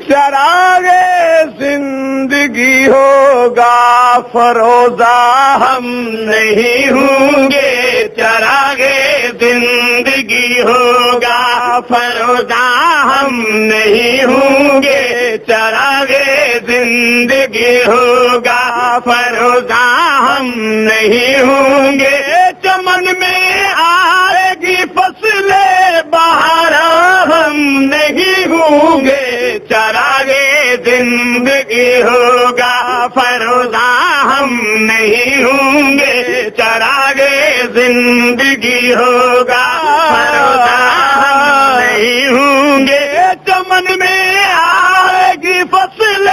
چراغے زندگی ہوگا فروزہ ہم نہیں ہوں گے، چراغے زندگی ہوگا فروزہ ہم نہیں ہوں گے، چراغے زندگی ہوگا فروزہ ہم نہیں ہوں گے، چمن میں آئے گی فصل بہارا ہم نہیں ہوں گے، چراغے زندگی ہوگا فروزہ ہم نہیں ہوں گے، چراغے زندگی ہوگا فروزہ ہم نہیں ہوں گے، چمن میں آئے گی فصل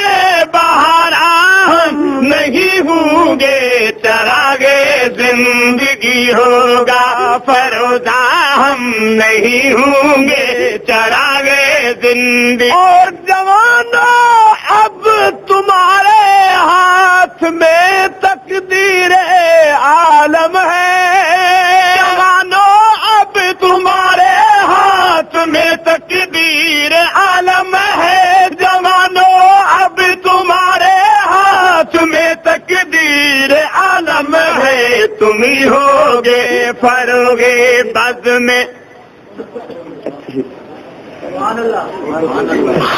بہارا ہم نہیں ہوں گے، چراغے زندگی ہوگا فروزہ ہم نہیں ہوں گے، چراغے زندگی۔ اور جوانوں اب تمہارے ہاتھ میں تقدیر عالم ہے، جوانوں اب تمہارے ہاتھ میں تقدیر عالم ہے، جوانوں اب تمہارے ہاتھ میں تقدیر عالم ہے، تم ہی ہوگے فروغے بز میں۔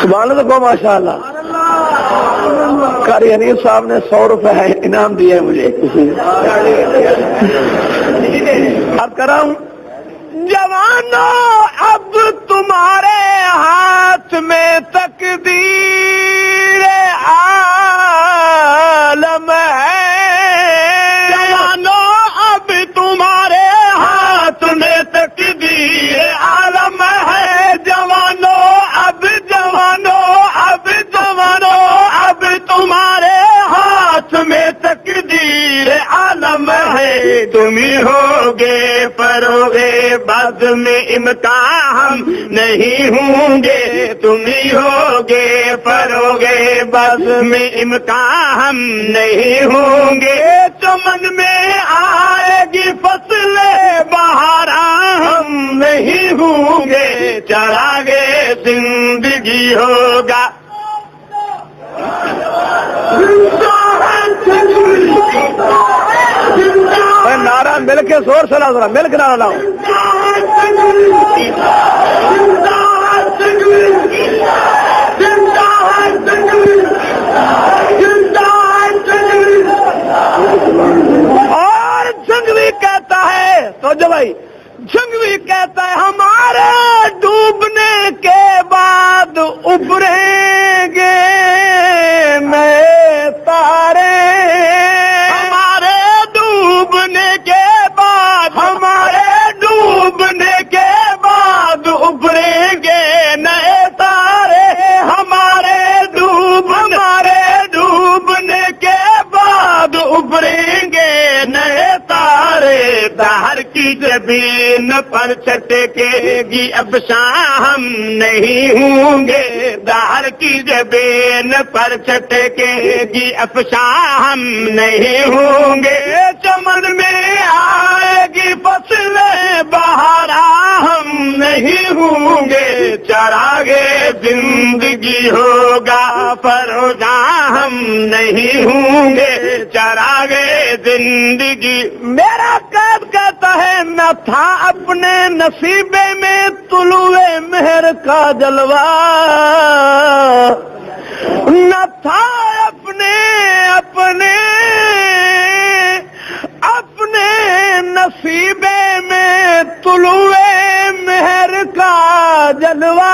سبحان اللہ کو ماشاء اللہ۔ قاری حنیف صاحب نے 100 روپے انعام دیا ہے مجھے۔ اب کراؤں، جوانوں اب تمہارے ہاتھ میں تقدیر عالم ہے، جوانوں اب تمہارے ہاتھ میں تقدیر عالم ہے، جوانوں اب تمہارے ہاتھ میں تقدیر عالم ہے، تم ہی ہوگے فروغے بز میں امکان ہم نہیں ہوں گے، تم ہی ہوگے فروغے بز میں امکان ہم نہیں ہوں گے، چمن میں آئے گی فصل بہارا ہم نہیں ہوں گے، چراغے زندگی ہوگا۔ نعرہ مل کے زور سے لاؤ، ذرا مل کے نعرہ لاؤ۔ اور جنگوی کہتا ہے، تو جو بھائی جنگوی کہتا ہے ہمارے ڈوبنے کے بعد ابھریں گے نئے تارے، ہمارے ڈوبنے کے بعد، ہمارے ڈوبنے کے بعد ابھریں گے نئے تارے، ہمارے ڈوبنے کے بعد ابھریں گے نئے تارے، دہر کی زمین پر چھٹکے گی اب شام نہیں ہوں گے، دہر کی زمین پر چھٹکے گی اب شام نہیں ہوں گے، چمن میں آئے گی فصل بہارا ہم نہیں ہوں گے، چراغے زندگی ہوگا فروزہ ہم نہیں ہوں گے، چراغے زندگی۔ میرا قید کہتا ہے نہ تھا اپنے نصیبے میں طلوع مہر کا جلوہ، نہ تھا اپنے نصیبے میں طلوع مہر کا جلوہ،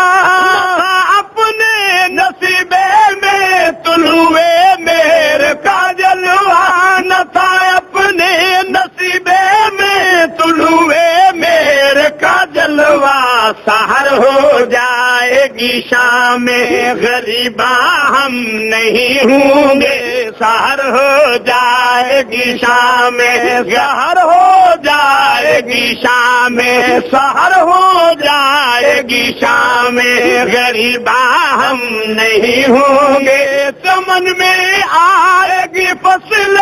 اپنے نصیبے میں طلوع مہر کا جلوہ، نہ تھا اپنے نصیبے میں طلوع مہر کا جلوہ، سحر ہو جائے گی شام غریباں ہم نہیں ہوں گے، سحر ہو جائے گی شام، سحر ہو جائے گی شام، سحر ہو جائے گی شام غریباں ہم نہیں ہوں گے، چمن میں آئے گی فصل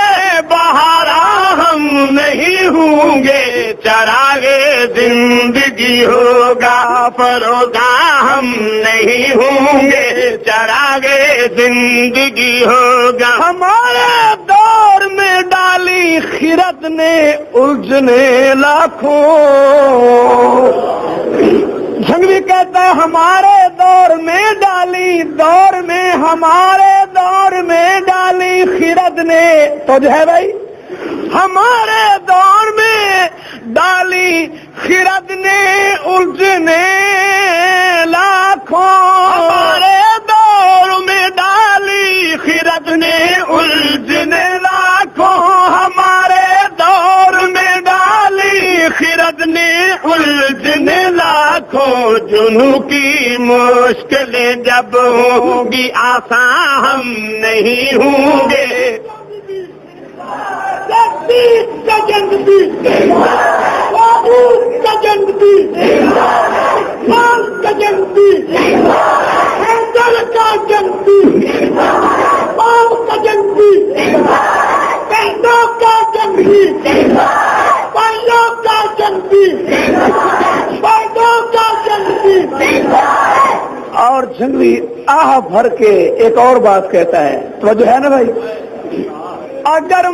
بہارا ہم نہیں ہوں گے، چراغے زندگی ہوگا فروزہ ہم نہیں ہوں گے، چراغے زندگی ہوگا. ہمارے دور میں ڈالی خرد نے الجھنے لاکھوں. جھنگوی کہتا ہے ہمارے دور میں ڈالی، دور میں ہمارے دور میں ڈالی خرد نے، تو جو ہے بھائی ہمارے دور میں ڈالی خرد نے الجھنے لاکھوں. ہمارے دور میں ڈالی خرد نے الجھنے لاکھوں. ہمارے دور میں ڈالی خرد نے الجھنے لاکھوں. جنوں کی مشکلیں جب ہوں گی آسان ہم نہیں ہوں گے. کا جنگ بھی کا جنگ بھی کا جنگ بھی حیدر کا جنگ بھی پاؤ کا جنگ بھی پہنوں کا جنگ بھی پہنوں کا جنگ بھی پہنوں کا جنگ بھی. اور جنگلی آہ بھر کے ایک اور بات کہتا ہے تو جو ہے نا بھائی، اگر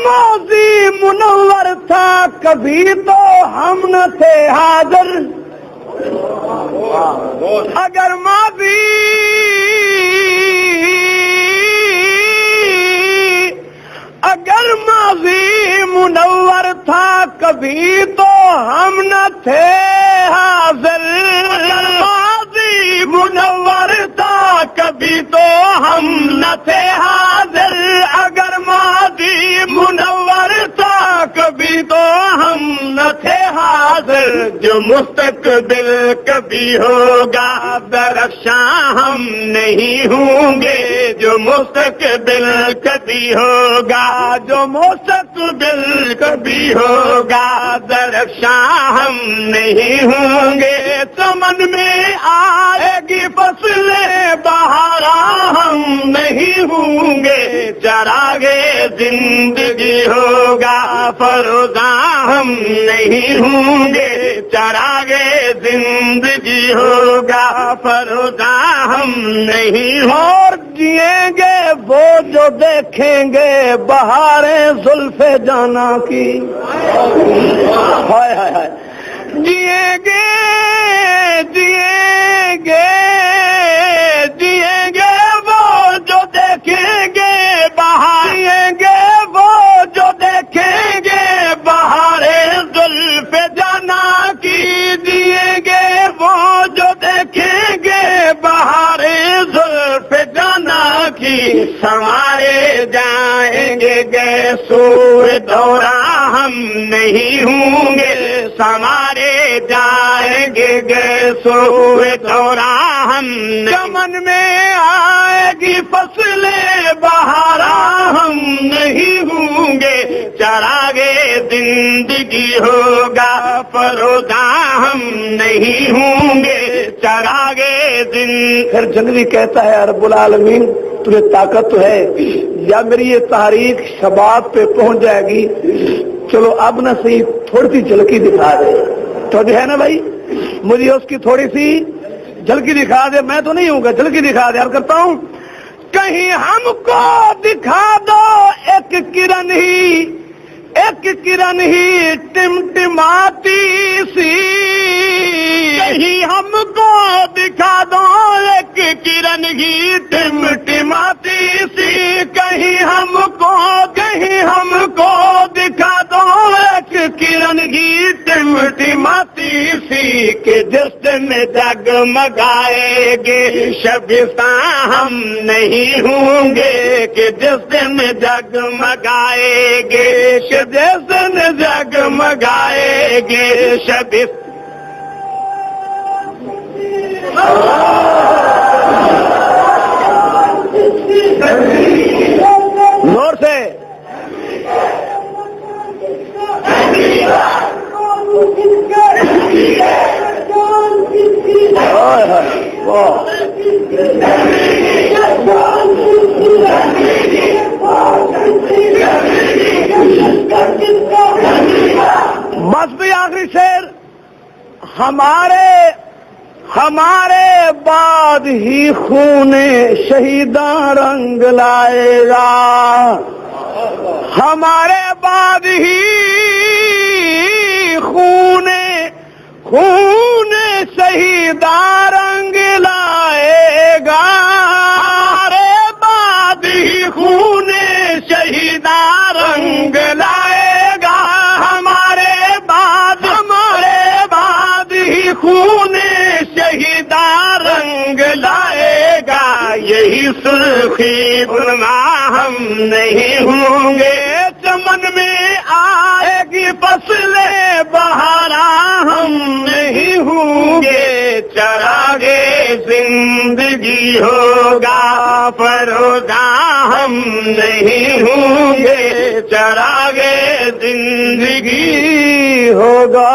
ماضی منور تھا کبھی تو ہم نہ تھے حاضر. اگر ماضی منور تھا کبھی تو ہم نہ تھے حاضر. ماضی منور تھا کبھی تو ہم نہ تھے حاضر. اگر ماضی منور تھا کبھی تو ہم نہ تھے حاضر. جو مستقبل کبھی ہوگا درخشاں ہم نہیں ہوں گے. جو مستقبل کبھی ہوگا، جو مستقبل کبھی ہوگا درخشاں ہم نہیں ہوں گے. چمن میں آئے گی فصلیں بہاراں ہم نہیں ہوں گے. چراغے زندگی ہوگا فروزاں ہم نہیں ہوں گے. چراغے زندگی ہوگا فروزاں ہم نہیں ہوں. اور جئیں گے وہ جو دیکھیں گے بہاریں زلف جانا کی. ہائے ہائے ہائے. جئیں گے جئیں گے جئیں گے وہ جو دیکھیں گے بہاریں گے وہ جو دیکھیں گے بہاریں زلف جانا کی. جئیں گے وہ جو دیکھیں گے بہاریں زلف جانا کی. سنوارے جائیں گے سور دورہ ہم نہیں ہوں گے. سنوارے جائیں گے سور دورہ ہم. چمن میں آئے گی فصلیں بہاراں ہم نہیں ہوں گے. چراغے زندگی ہوگا فروزاں ہم نہیں ہوں گے. چراغے زندگی. پھر جنگلی کہتا ہے رب العالمین تجھے طاقت تو ہے، یا میری یہ تحریک شباب پہ پہنچ جائے گی. چلو اب نہ صحیح تھوڑی سی جھلکی دکھا دے. تو جو ہے نا بھائی مجھے اس کی تھوڑی سی جھلکی دکھا دے. میں تو نہیں ہوں گا، جھلکی دکھا دے. عرض کرتا ہوں کہیں ہم کو دکھا دو ایک کرن ہی ٹمٹماتی سی. کہیں ہم کو دکھا دو ایک کرن ہی ٹمٹماتی سی. کہیں ہم کو دکھا دو ایک کرن ہی ٹمٹماتی سی. کہ جس دن جگمگائے گے شبستان ہم نہیں ہوں گے. کہ جس دن جگمگائے گے جس دن جگمگائے گے شبستان. نور سے بس بھی آخری شعر، ہمارے بعد ہی خون شہیداں رنگ لائے گا، ہمارے بعد ہی خون شہیداں رنگ لائے گا، ہمارے بعد ہی خون شہیداں رنگ لائے گا، ہمارے بعد ہی خون شہیداں رنگ لائے گا، یہی سرخی بنوا ہم نہیں ہوں گے، چمن میں آئے گی فصل بہارا ہم نہیں ہوں گے، چراغے زندگی ہوگا فروزہ ہم نہیں ہوں گے، چراغے زندگی ہوگا